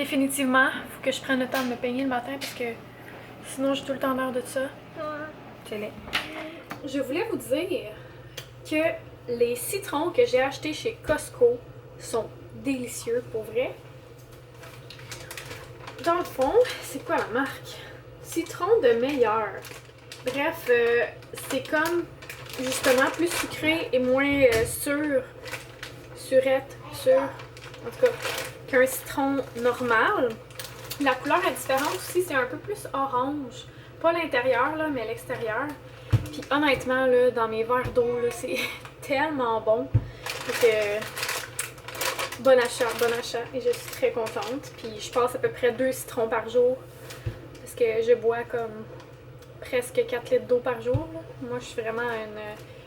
définitivement, faut que je prenne le temps de me peigner le matin parce que sinon j'ai tout le temps l'air de ça. C'est laid. Je voulais vous dire que les citrons que j'ai achetés chez Costco sont délicieux pour vrai. Dans le fond, c'est quoi la marque? Citron de meilleur. Bref, c'est comme justement plus sucré et moins surette, en tout cas, qu'un citron normal. La couleur est différente aussi, c'est un peu plus orange. Pas l'intérieur, là, mais l'extérieur. Puis honnêtement, là, dans mes verres d'eau, là, c'est tellement bon. Donc, bon achat. Et je suis très contente. Puis je passe à peu près 2 citrons par jour. Parce que je bois comme presque 4 litres d'eau par jour. Là. Moi, je suis vraiment une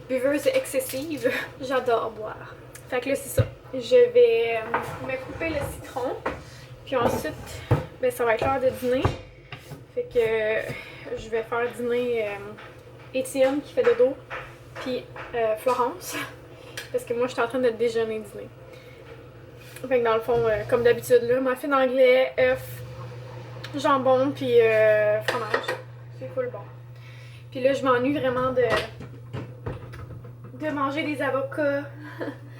buveuse excessive. J'adore boire. Fait que là, c'est ça. Je vais me couper le citron. Puis ensuite, ben, ça va être l'heure de dîner. Fait que je vais faire dîner Étienne qui fait dodo. Puis Florence. Parce que moi, je suis en train de déjeuner-dîner. Fait que dans le fond, comme d'habitude, là, muffin anglais, œuf, jambon, puis fromage. C'est full bon. Puis là, je m'ennuie vraiment de manger des avocats.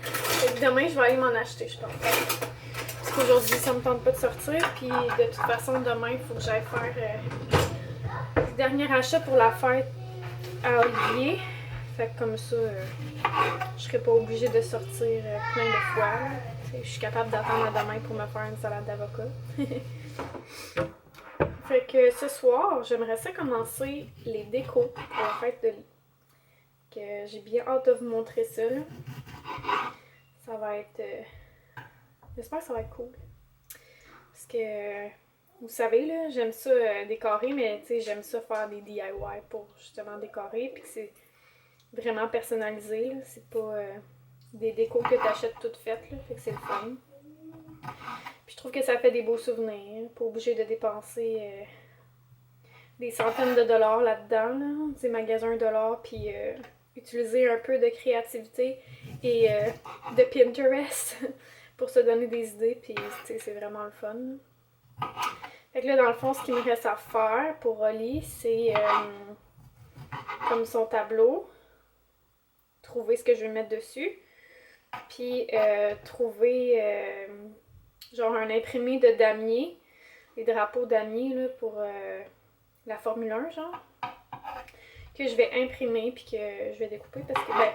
Fait que demain, je vais aller m'en acheter, je pense. Parce qu'aujourd'hui, ça me tente pas de sortir. Puis de toute façon, demain, il faut que j'aille faire le dernier achat pour la fête à Olivier. Fait que comme ça, je serai pas obligée de sortir plein de fois. Là. Je suis capable d'attendre à demain pour me faire une salade d'avocat. Fait que ce soir, j'aimerais ça commencer les décos pour la fête de Lee. Que j'ai bien hâte de vous montrer ça. Là. Ça va être... J'espère que ça va être cool. Parce que, vous savez, là, j'aime ça décorer, mais j'aime ça faire des DIY pour justement décorer. Puis que c'est vraiment personnalisé. C'est pas des décos que tu achètes toutes faites. Là, fait que c'est le fun. Puis je trouve que ça fait des beaux souvenirs. Pas obligé de dépenser des centaines de dollars là-dedans. Là. Des magasins dollars. Puis utiliser un peu de créativité et de Pinterest pour se donner des idées. Puis c'est vraiment le fun. Fait que là, dans le fond, ce qu'il me reste à faire pour Oli, c'est comme son tableau. Trouver ce que je vais mettre dessus. Puis trouver genre un imprimé de damier, les drapeaux damier là, pour la Formule 1 genre, que je vais imprimer puis que je vais découper parce que ben,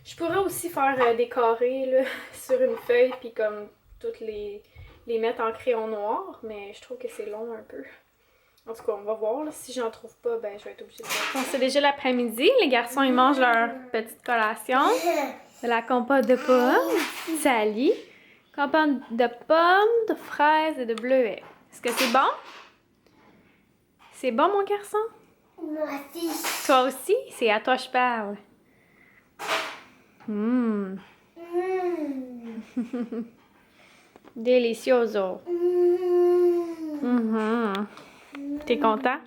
je pourrais aussi faire des carrés là, sur une feuille puis comme toutes les mettre en crayon noir, mais je trouve que c'est long un peu. En tout cas, on va voir. Là. Si j'en trouve pas, ben je vais être obligée de faire. Bon, c'est déjà l'après-midi. Les garçons, ils mangent leur petite collation. De la compote de pommes, Sally. Compote de pommes, de fraises et de bleuets. Est-ce que c'est bon? C'est bon, mon garçon? Moi aussi. Toi aussi? C'est à toi que je parle. Delicioso. T'es content?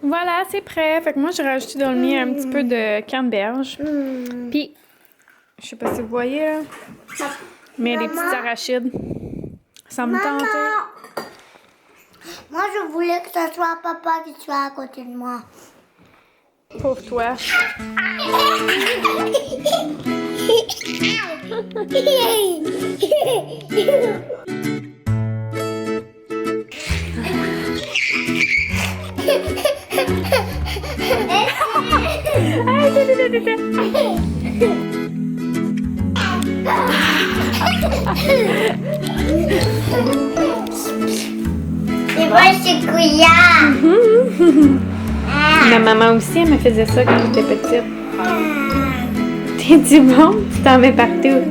Voilà, c'est prêt. Fait que moi, j'ai rajouté dans le mien un petit peu de canneberge. Puis, je sais pas si vous voyez, là, mais les petites arachides. Ça me tentait. Moi, je voulais que ce soit papa qui soit à côté de moi. Pauvre toi. C'est vrai, c'est couillard. Ma maman aussi, elle me faisait ça quand j'étais petite. T'es du bon? Tu t'en mets partout.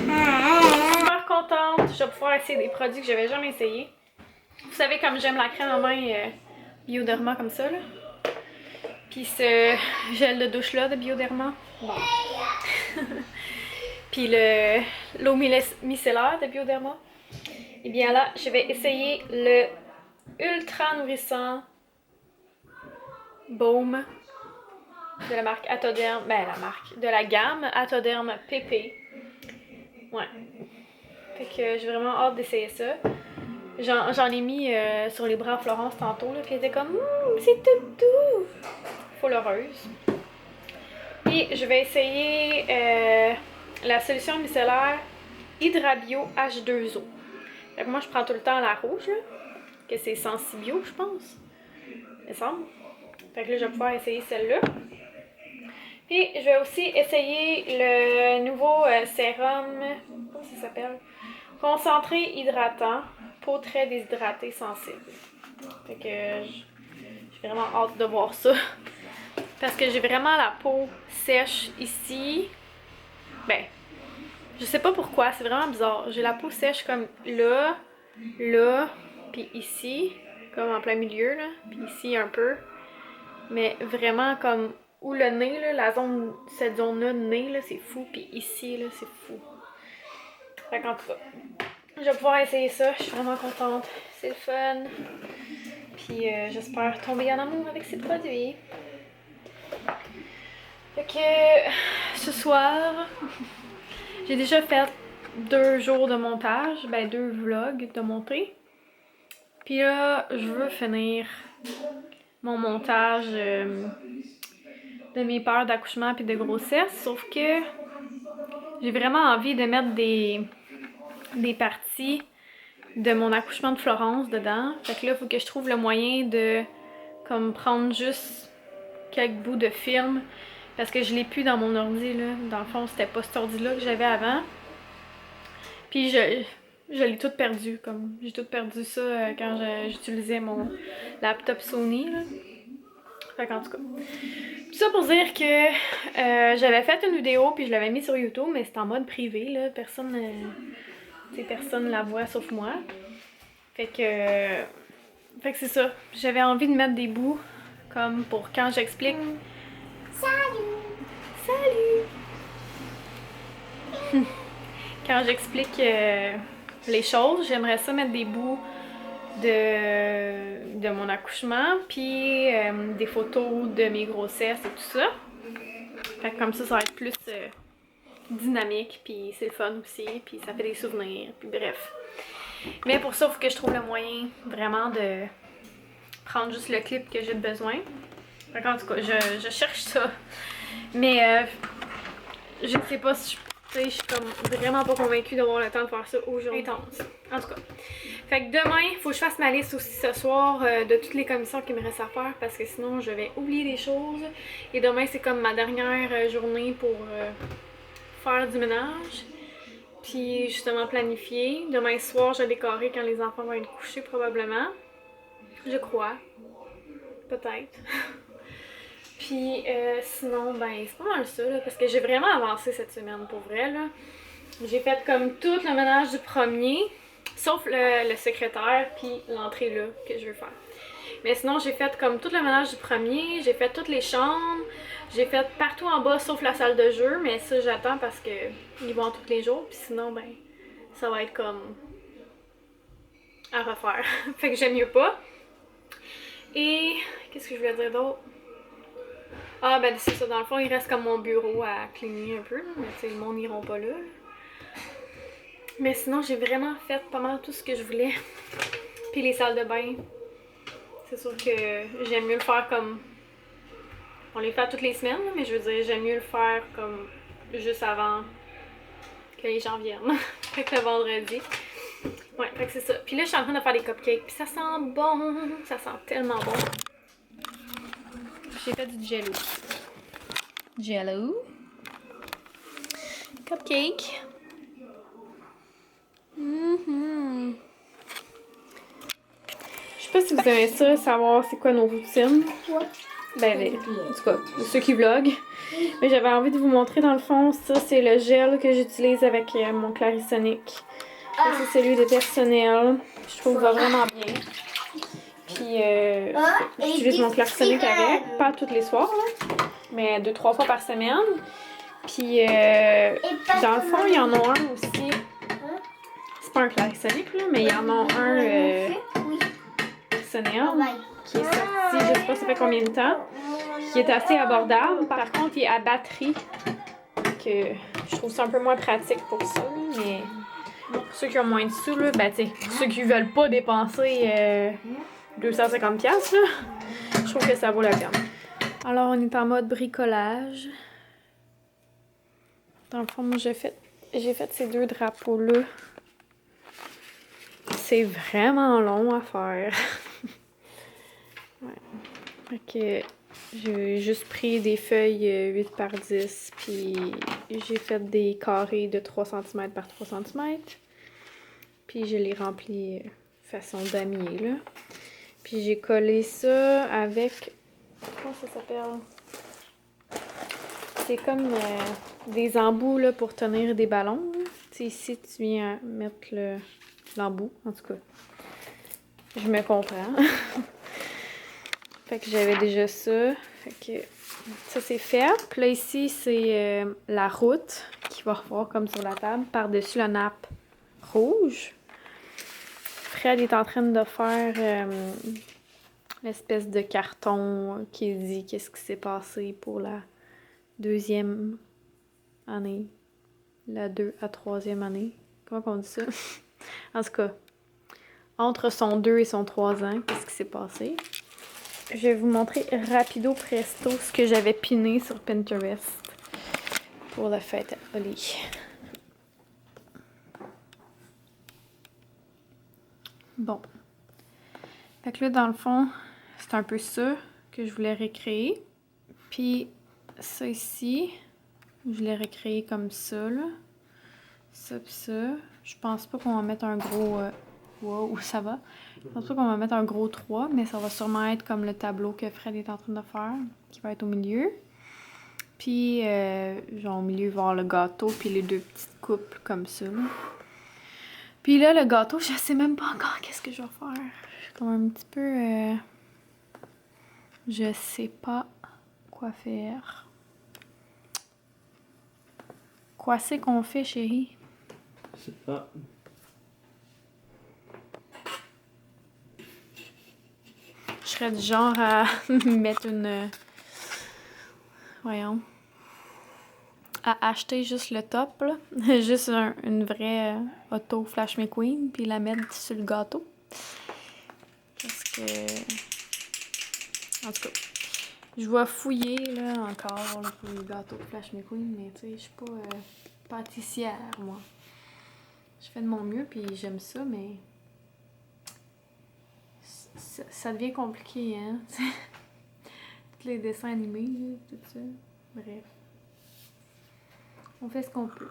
Super contente. Je vais pouvoir essayer des produits que j'avais jamais essayé. Vous savez comme j'aime la crème à main Bioderma comme ça là. Puis ce gel de douche là de Bioderma. Bon. Puis l'eau micellaire de Bioderma. Et bien là, je vais essayer le ultra nourrissant baume de la marque Atoderm, de la gamme Atoderm PP. Ouais. Fait que j'ai vraiment hâte d'essayer ça. J'en ai mis sur les bras à Florence tantôt, là, puis elle était comme c'est tout doux! Full heureuse. Puis je vais essayer la solution micellaire Hydrabio H2O. Fait que moi je prends tout le temps la rouge, là, que c'est Sensibio, je pense. Il me semble. Fait que là je vais pouvoir essayer celle-là. Puis je vais aussi essayer le nouveau sérum, comment ça s'appelle? Concentré hydratant, peau très déshydratée sensible. Fait que j'ai vraiment hâte de voir ça. Parce que j'ai vraiment la peau sèche ici. Ben, je sais pas pourquoi, c'est vraiment bizarre. J'ai la peau sèche comme là, puis ici, comme en plein milieu, là, puis ici un peu. Mais vraiment comme où le nez, là, cette zone-là de nez, là, c'est fou, puis ici, là, c'est fou. Fait qu'en tout cas, je vais pouvoir essayer ça, je suis vraiment contente. C'est le fun. Puis j'espère tomber en amour avec ces produits. Fait que ce soir, j'ai déjà fait 2 jours de montage, 2 vlogs de montée. Puis là, je veux finir mon montage de mes peurs d'accouchement puis de grossesse, sauf que j'ai vraiment envie de mettre des parties de mon accouchement de Florence dedans. Fait que là, il faut que je trouve le moyen de comme prendre juste quelques bouts de film parce que je l'ai plus dans mon ordi là. Dans le fond, c'était pas cet ordi-là que j'avais avant. Puis je l'ai tout perdu, comme j'ai tout perdu ça quand j'utilisais mon laptop Sony là. Fait qu'en tout cas, tout ça pour dire que j'avais fait une vidéo puis je l'avais mis sur YouTube, mais c'était en mode privé là, personne la voit sauf moi. Fait que c'est ça, j'avais envie de mettre des bouts comme pour quand j'explique. Salut! Quand j'explique les choses, j'aimerais ça mettre des bouts de mon accouchement, puis des photos de mes grossesses et tout ça. Fait que comme ça va être plus dynamique, puis c'est le fun aussi, puis ça fait des souvenirs, puis bref. Mais pour ça, il faut que je trouve le moyen vraiment de prendre juste le clip que j'ai besoin. Fait qu'en tout cas, je cherche ça. Mais je sais pas si je suis comme vraiment pas convaincue d'avoir le temps de faire ça aujourd'hui. Intense. En tout cas. Fait que demain, il faut que je fasse ma liste aussi ce soir de toutes les commissions qu'il me reste à faire parce que sinon je vais oublier des choses. Et demain, c'est comme ma dernière journée pour faire du ménage. Puis justement planifier. Demain soir, je vais décorer quand les enfants vont être couchés probablement. Je crois. Peut-être. Puis sinon, c'est pas mal ça, là, parce que j'ai vraiment avancé cette semaine, pour vrai, là. J'ai fait comme tout le ménage du premier, sauf le secrétaire, puis l'entrée là, que je veux faire. Mais sinon, j'ai fait comme tout le ménage du premier, j'ai fait toutes les chambres, j'ai fait partout en bas, sauf la salle de jeu, mais ça, j'attends parce que ils vont tous les jours, puis sinon, ça va être comme à refaire. Fait que j'aime mieux pas. Et qu'est-ce que je voulais dire d'autre? Ah c'est ça, dans le fond il reste comme mon bureau à cleaner un peu, là, mais tu sais, le monde n'iront pas là. Mais sinon j'ai vraiment fait pas mal tout ce que je voulais. Puis les salles de bain, c'est sûr que j'aime mieux le faire comme... On les fait toutes les semaines, là, mais je veux dire j'aime mieux le faire comme juste avant que les gens viennent. Fait que le vendredi. Ouais, fait que c'est ça. Puis là, je suis en train de faire des cupcakes. Puis ça sent bon. Ça sent tellement bon. J'ai fait du jello. Jello. Cupcake. Je sais pas si vous aimez ça, savoir c'est quoi nos routines. Ben, en tout cas, ceux qui vloguent. Mais j'avais envie de vous montrer dans le fond, ça c'est le gel que j'utilise avec mon Clarisonic. Ça c'est celui de personnel. Je trouve va vraiment bien. Puis j'utilise mon Clarisonic avec, pas tous les soirs là, mais 2-3 fois par semaine. Puis dans le fond, il y en a un aussi. C'est pas un Clarisonic là, mais il y en a un personnel qui est sorti, je sais pas ça fait combien de temps, qui est assez abordable. Par contre, il est à batterie, que je trouve ça un peu moins pratique pour ça, mais pour ceux qui ont moins de sous, là, ben tu sais, ceux qui veulent pas dépenser 250$, là, je trouve que ça vaut la peine. Alors, on est en mode bricolage. Dans le fond, moi, j'ai fait ces 2 drapeaux-là. C'est vraiment long à faire. Ouais. Fait que j'ai juste pris des feuilles 8 par 10, puis j'ai fait des carrés de 3 cm par 3 cm. Puis je les remplis façon damier, là. Puis j'ai collé ça avec... Comment ça s'appelle? C'est comme des embouts là, pour tenir des ballons. Tu sais, ici, tu viens mettre l'embout, en tout cas. Je me comprends. Fait que j'avais déjà ça. Fait que ça, c'est fait. Puis là, ici, c'est la route qui va revoir comme sur la table, par-dessus la nappe rouge. Fred est en train de faire l'espèce de carton qui dit qu'est-ce qui s'est passé pour la 2e année. La 2 à 3e année. Comment on dit ça? En tout cas, entre son 2 et son 3 ans, qu'est-ce qui s'est passé? Je vais vous montrer rapido presto ce que j'avais piné sur Pinterest pour la fête à Oli. Bon. Fait que là, dans le fond, c'est un peu ça que je voulais recréer. Puis ça ici, je l'ai recréé comme ça, là. Ça pis ça. Je pense pas qu'on va mettre un gros... wow, ça va. Je pense pas qu'on va mettre un gros 3, mais ça va sûrement être comme le tableau que Fred est en train de faire, qui va être au milieu. Puis, genre au milieu, il va y avoir le gâteau, puis les 2 petites coupes comme ça. Là. Puis là, le gâteau, je sais même pas encore qu'est-ce que je vais faire. Je suis comme un petit peu... je sais pas quoi faire. Quoi c'est qu'on fait, chérie? Je sais pas. Je serais du genre à mettre une... voyons. À acheter juste le top, là. Juste une vraie auto Flash McQueen, puis la mettre sur le gâteau. Parce que... En tout cas, je vais fouiller, là, encore, là, pour le gâteau Flash McQueen, mais tu sais, je suis pas pâtissière, moi. Je fais de mon mieux, puis j'aime ça, mais... Ça devient compliqué, hein? Tous les dessins animés, là, tout ça. Bref. On fait ce qu'on peut.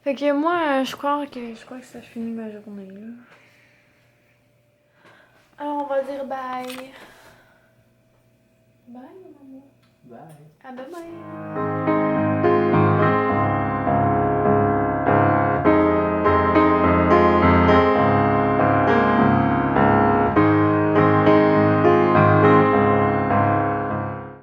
Fait que moi, je crois que ça finit ma journée, là. Alors, on va dire bye. Bye, mon amour. Bye. À demain.